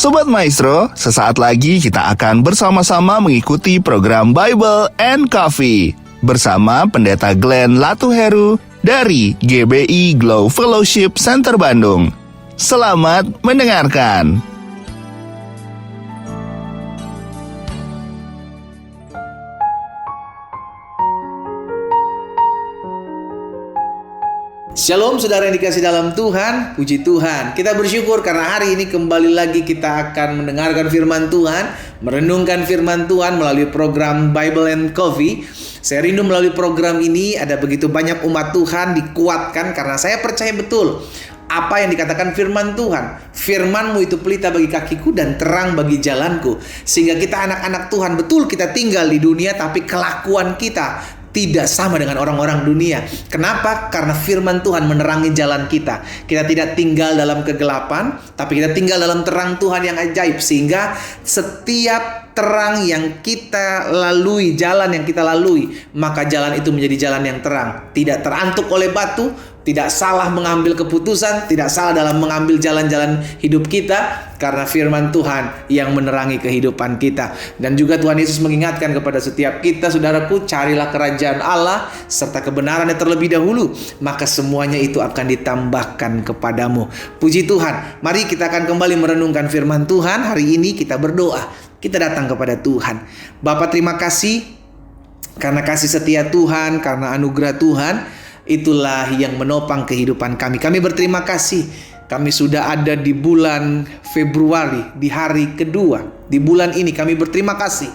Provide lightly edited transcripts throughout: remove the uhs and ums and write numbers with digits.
Sobat Maestro, sesaat lagi kita akan bersama-sama mengikuti program Bible and Coffee bersama Pendeta Glenn Latuheru dari GBI Glow Fellowship Center Bandung. Selamat mendengarkan. Shalom saudara yang dikasih dalam Tuhan, puji Tuhan. Kita bersyukur karena hari ini kembali lagi kita akan mendengarkan firman Tuhan, merenungkan firman Tuhan melalui program Bible and Coffee. Saya rindu melalui program ini ada begitu banyak umat Tuhan dikuatkan karena saya percaya betul apa yang dikatakan firman Tuhan. Firman-Mu itu pelita bagi kakiku dan terang bagi jalanku. Sehingga kita anak-anak Tuhan, betul kita tinggal di dunia tapi kelakuan kita tidak sama dengan orang-orang dunia. Kenapa? Karena firman Tuhan menerangi jalan kita. Kita tidak tinggal dalam kegelapan, tapi kita tinggal dalam terang Tuhan yang ajaib. Sehingga setiap terang yang kita lalui, jalan yang kita lalui, maka jalan itu menjadi jalan yang terang. Tidak terantuk oleh batu, tidak salah mengambil keputusan, tidak salah dalam mengambil jalan-jalan hidup kita, karena firman Tuhan yang menerangi kehidupan kita. Dan juga Tuhan Yesus mengingatkan kepada setiap kita, saudaraku, carilah kerajaan Allah serta kebenarannya terlebih dahulu, maka semuanya itu akan ditambahkan kepadamu. Puji Tuhan. Mari kita akan kembali merenungkan firman Tuhan. Hari ini kita berdoa, kita datang kepada Tuhan. Bapa, terima kasih karena kasih setia Tuhan, karena anugerah Tuhan, itulah yang menopang kehidupan kami. Kami berterima kasih. Kami sudah ada di bulan Februari, di hari kedua. Di bulan ini kami berterima kasih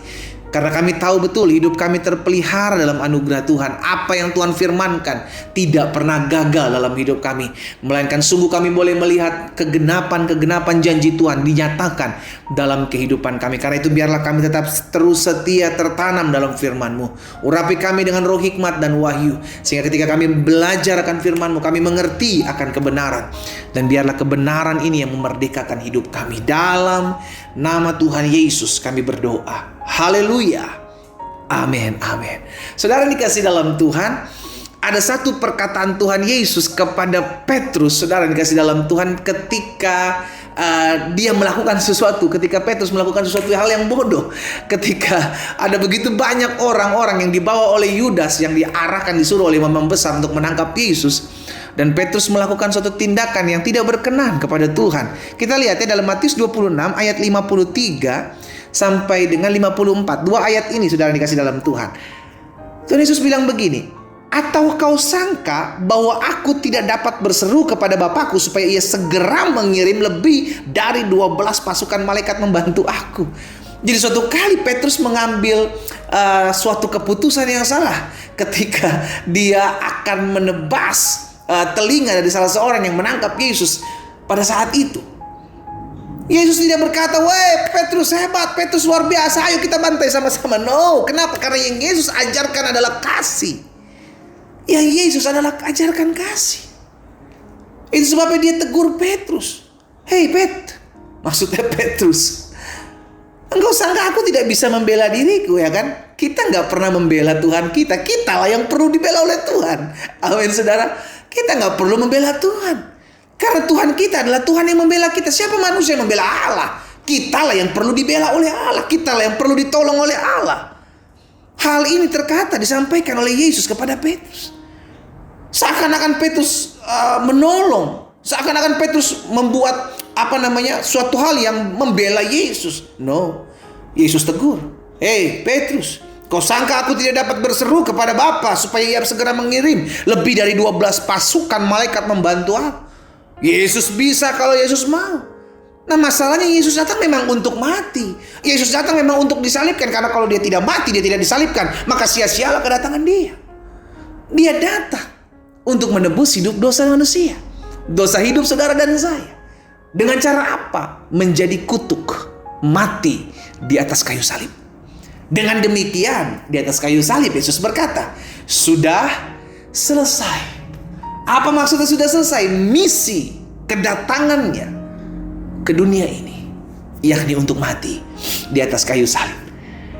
karena kami tahu betul hidup kami terpelihara dalam anugerah Tuhan. Apa yang Tuhan firmankan tidak pernah gagal dalam hidup kami, melainkan sungguh kami boleh melihat kegenapan janji Tuhan dinyatakan dalam kehidupan kami. Karena itu biarlah kami tetap terus setia tertanam dalam firman-Mu. Urapi kami dengan roh hikmat dan wahyu, sehingga ketika kami belajar akan firman-Mu, kami mengerti akan kebenaran. Dan biarlah kebenaran ini yang memerdekakan hidup kami. Dalam nama Tuhan Yesus kami berdoa. Haleluya. Amin, amin. Saudara dikasih dalam Tuhan, ada satu perkataan Tuhan Yesus kepada Petrus, saudara dikasih dalam Tuhan, ketika dia melakukan sesuatu, ketika Petrus melakukan sesuatu hal yang bodoh, ketika ada begitu banyak orang-orang yang dibawa oleh Yudas, yang diarahkan, disuruh oleh imam besar untuk menangkap Yesus, dan Petrus melakukan suatu tindakan yang tidak berkenan kepada Tuhan. Kita lihat ya dalam Matius 26 ayat 53 sampai dengan 54. Dua ayat ini saudara dikasih dalam Tuhan. Tuhan Yesus bilang begini, atau kau sangka bahwa aku tidak dapat berseru kepada Bapakku supaya ia segera mengirim lebih dari 12 pasukan malaikat membantu aku. Jadi suatu kali Petrus mengambil suatu keputusan yang salah ketika dia akan menebas telinga dari salah seorang yang menangkap Yesus pada saat itu. Yesus tidak berkata, "Weh, Petrus hebat, Petrus luar biasa, ayo kita bantai sama-sama." No, kenapa? Karena yang Yesus ajarkan adalah kasih. Yang Yesus adalah ajarkan kasih. Itu sebabnya dia tegur Petrus. "Hei Pet," maksudnya Petrus, "engkau sangka aku tidak bisa membela diriku, ya kan? Kita nggak pernah membela Tuhan kita. Kitalah yang perlu dibela oleh Tuhan." Amin, saudara. Kita nggak perlu membela Tuhan. Karena Tuhan kita adalah Tuhan yang membela kita. Siapa manusia yang membela Allah? Kitalah yang perlu dibela oleh Allah. Kitalah yang perlu ditolong oleh Allah. Hal ini terkata disampaikan oleh Yesus kepada Petrus. Seakan-akan Petrus menolong. Seakan-akan Petrus membuat suatu hal yang membela Yesus. No. Yesus tegur, "Hei Petrus, kau sangka aku tidak dapat berseru kepada Bapa supaya ia segera mengirim lebih dari 12 pasukan malaikat membantu aku?" Yesus bisa kalau Yesus mau. Nah, masalahnya Yesus datang memang untuk mati. Yesus datang memang untuk disalibkan. Karena kalau dia tidak mati, dia tidak disalibkan, maka sia-sialah kedatangan dia. Dia datang untuk menebus hidup dosa manusia, dosa hidup saudara dan saya. Dengan cara apa? Menjadi kutuk, mati di atas kayu salib. Dengan demikian, di atas kayu salib Yesus berkata, "Sudah selesai." Apa maksudnya sudah selesai? Misi kedatangannya ke dunia ini, yakni untuk mati di atas kayu salib.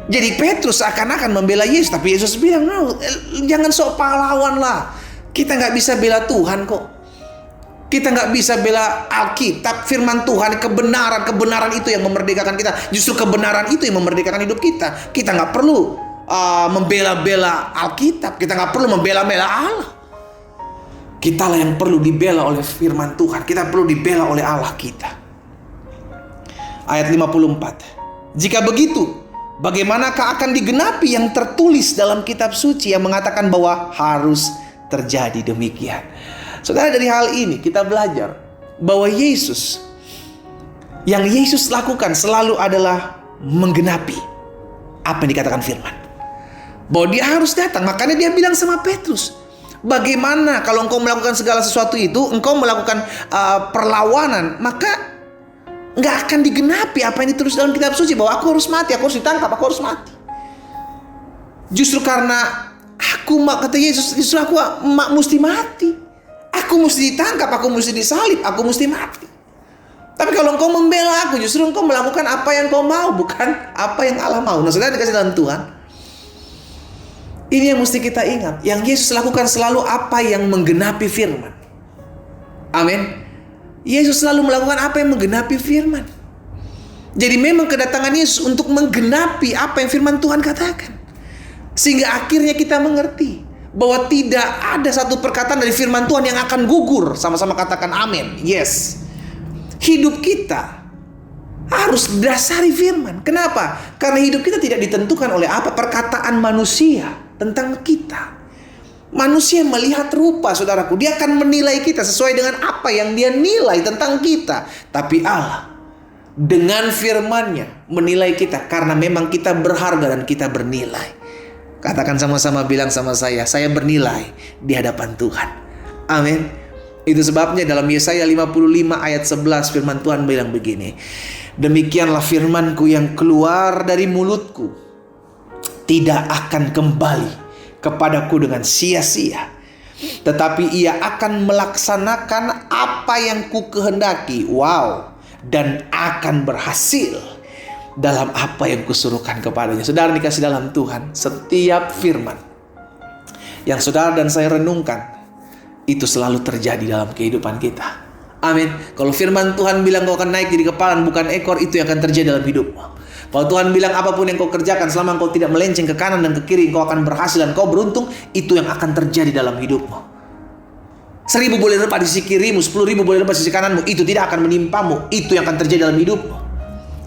Jadi Petrus seakan-akan membela Yesus, tapi Yesus bilang, "No, jangan sok pahlawan lah. Kita nggak bisa bela Tuhan kok. Kita nggak bisa bela Alkitab, firman Tuhan, kebenaran itu yang memerdekakan kita. Justru kebenaran itu yang memerdekakan hidup kita. Kita nggak perlu membela-bela Alkitab. Kita nggak perlu membela-bela Allah. Kitalah yang perlu dibela oleh firman Tuhan. Kita perlu dibela oleh Allah kita. Ayat 54. Jika begitu, bagaimanakah akan digenapi yang tertulis dalam kitab suci yang mengatakan bahwa harus terjadi demikian? Saudara, dari hal ini kita belajar bahwa Yesus, yang Yesus lakukan selalu adalah menggenapi apa yang dikatakan firman. Bahwa dia harus datang. Makanya dia bilang sama Petrus, bagaimana kalau engkau melakukan segala sesuatu itu, engkau melakukan perlawanan, maka nggak akan digenapi apa yang ditulis dalam kitab suci, bahwa aku harus mati, aku harus ditangkap, aku harus mati. Justru karena kata Yesus, justru aku mesti mati. Aku mesti ditangkap, aku mesti disalib, aku mesti mati. Tapi kalau engkau membela aku, justru engkau melakukan apa yang kau mau, bukan apa yang Allah mau. Nah, saudara dikasih dalam Tuhan, ini yang mesti kita ingat. Yang Yesus lakukan selalu apa yang menggenapi firman. Amin. Yesus selalu melakukan apa yang menggenapi firman. Jadi memang kedatangan Yesus untuk menggenapi apa yang firman Tuhan katakan. Sehingga akhirnya kita mengerti bahwa tidak ada satu perkataan dari firman Tuhan yang akan gugur. Sama-sama katakan amin. Yes. Hidup kita harus dasari firman. Kenapa? Karena hidup kita tidak ditentukan oleh apa perkataan manusia tentang kita. Manusia melihat rupa, saudaraku. Dia akan menilai kita sesuai dengan apa yang dia nilai tentang kita. Tapi Allah dengan firman-Nya menilai kita karena memang kita berharga dan kita bernilai. Katakan sama-sama, bilang sama saya bernilai di hadapan Tuhan. Amin. Itu sebabnya dalam Yesaya 55 ayat 11 firman Tuhan bilang begini. Demikianlah firman-Ku yang keluar dari mulutku, tidak akan kembali kepadaku dengan sia-sia, tetapi ia akan melaksanakan apa yang ku kehendaki. Wow. Dan akan berhasil dalam apa yang kusuruhkan kepadanya. Saudara dikasih dalam Tuhan, setiap firman yang saudara dan saya renungkan, itu selalu terjadi dalam kehidupan kita. Amin. Kalau firman Tuhan bilang kau akan naik jadi kepala bukan ekor, itu yang akan terjadi dalam hidupmu. Kalau Tuhan bilang apapun yang kau kerjakan, selama kau tidak melenceng ke kanan dan ke kiri, kau akan berhasil dan kau beruntung, itu yang akan terjadi dalam hidupmu. 1000 boleh lepas di sisi kirimu, 10.000 boleh lepas di sisi kananmu, itu tidak akan menimpamu. Itu yang akan terjadi dalam hidupmu.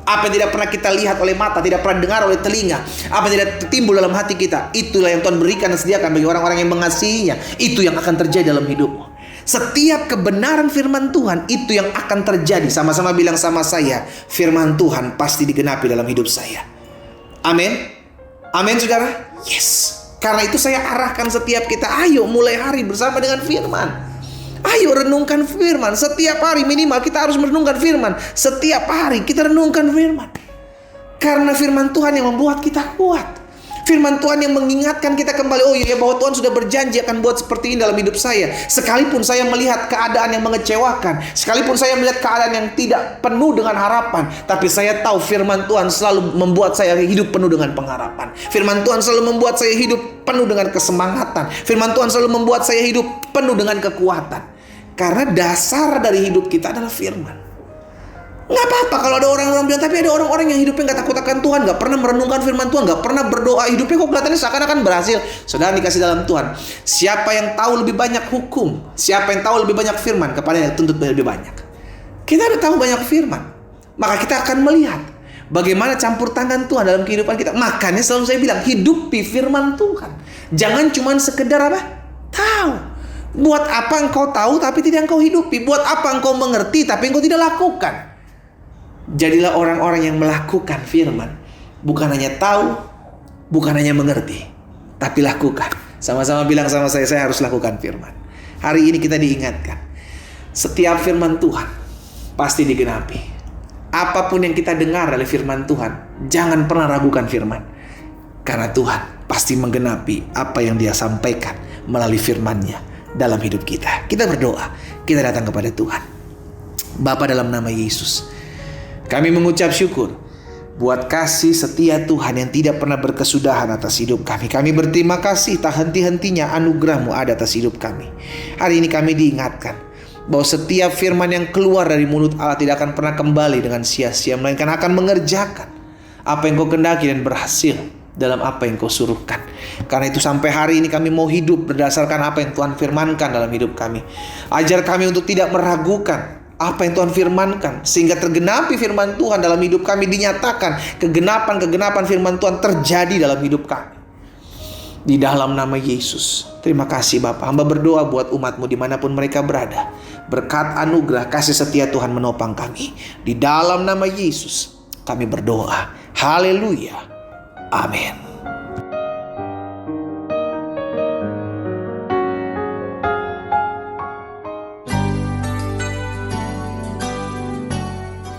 Apa yang tidak pernah kita lihat oleh mata, tidak pernah dengar oleh telinga, apa yang tidak timbul dalam hati kita, itulah yang Tuhan berikan dan sediakan bagi orang-orang yang mengasihinya. Itu yang akan terjadi dalam hidupmu. Setiap kebenaran firman Tuhan, itu yang akan terjadi. Sama-sama bilang sama saya, firman Tuhan pasti digenapi dalam hidup saya. Amin. Amin, saudara. Yes. Karena itu saya arahkan setiap kita, ayo mulai hari bersama dengan firman. Ayo renungkan firman. Setiap hari minimal kita harus merenungkan firman. Setiap hari kita renungkan firman. Karena firman Tuhan yang membuat kita kuat. Firman Tuhan yang mengingatkan kita kembali, oh iya, bahwa Tuhan sudah berjanji akan buat seperti ini dalam hidup saya. Sekalipun saya melihat keadaan yang mengecewakan, sekalipun saya melihat keadaan yang tidak penuh dengan harapan, tapi saya tahu firman Tuhan selalu membuat saya hidup penuh dengan pengharapan. Firman Tuhan selalu membuat saya hidup penuh dengan kesemangatan. Firman Tuhan selalu membuat saya hidup penuh dengan kekuatan. Karena dasar dari hidup kita adalah firman. Nggak apa-apa kalau ada orang-orang bilang, tapi ada orang-orang yang hidupnya nggak takut akan Tuhan, nggak pernah merenungkan firman Tuhan, nggak pernah berdoa, hidupnya kok kelihatannya seakan-akan berhasil. Saudara dikasih dalam Tuhan, siapa yang tahu lebih banyak hukum, siapa yang tahu lebih banyak firman, kepada yang tuntut lebih banyak. Kita udah tahu banyak firman, maka kita akan melihat bagaimana campur tangan Tuhan dalam kehidupan kita. Makanya selalu saya bilang, hidupi firman Tuhan. Jangan cuma sekedar apa? Tahu. Buat apa engkau tahu tapi tidak engkau hidupi? Buat apa engkau mengerti tapi engkau tidak lakukan? Jadilah orang-orang yang melakukan firman. Bukan hanya tahu, bukan hanya mengerti, tapi lakukan. Sama-sama bilang sama saya harus lakukan firman. Hari ini kita diingatkan, setiap firman Tuhan pasti digenapi. Apapun yang kita dengar dari firman Tuhan, jangan pernah ragukan firman. Karena Tuhan pasti menggenapi apa yang Dia sampaikan melalui firman-Nya dalam hidup kita. Kita berdoa, kita datang kepada Tuhan. Bapa, dalam nama Yesus, kami mengucap syukur buat kasih setia Tuhan yang tidak pernah berkesudahan atas hidup kami. Kami berterima kasih tak henti-hentinya anugerah-Mu ada atas hidup kami. Hari ini kami diingatkan bahwa setiap firman yang keluar dari mulut Allah tidak akan pernah kembali dengan sia-sia, melainkan akan mengerjakan apa yang kau kehendaki dan berhasil dalam apa yang kau suruhkan. Karena itu sampai hari ini kami mau hidup berdasarkan apa yang Tuhan firmankan dalam hidup kami. Ajar kami untuk tidak meragukan apa yang Tuhan firmankan, sehingga tergenapi firman Tuhan dalam hidup kami, dinyatakan kegenapan firman Tuhan terjadi dalam hidup kami. Di dalam nama Yesus. Terima kasih Bapa. Hamba berdoa buat umat-Mu dimanapun mereka berada. Berkat anugerah kasih setia Tuhan menopang kami. Di dalam nama Yesus kami berdoa. Haleluya. Amin.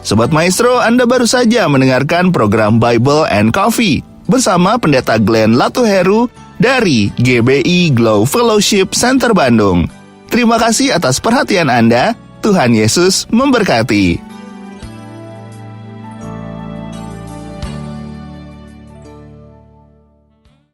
Sobat Maestro, Anda baru saja mendengarkan program Bible and Coffee bersama Pendeta Glenn Latuheru dari GBI Glow Fellowship Center Bandung. Terima kasih atas perhatian Anda. Tuhan Yesus memberkati.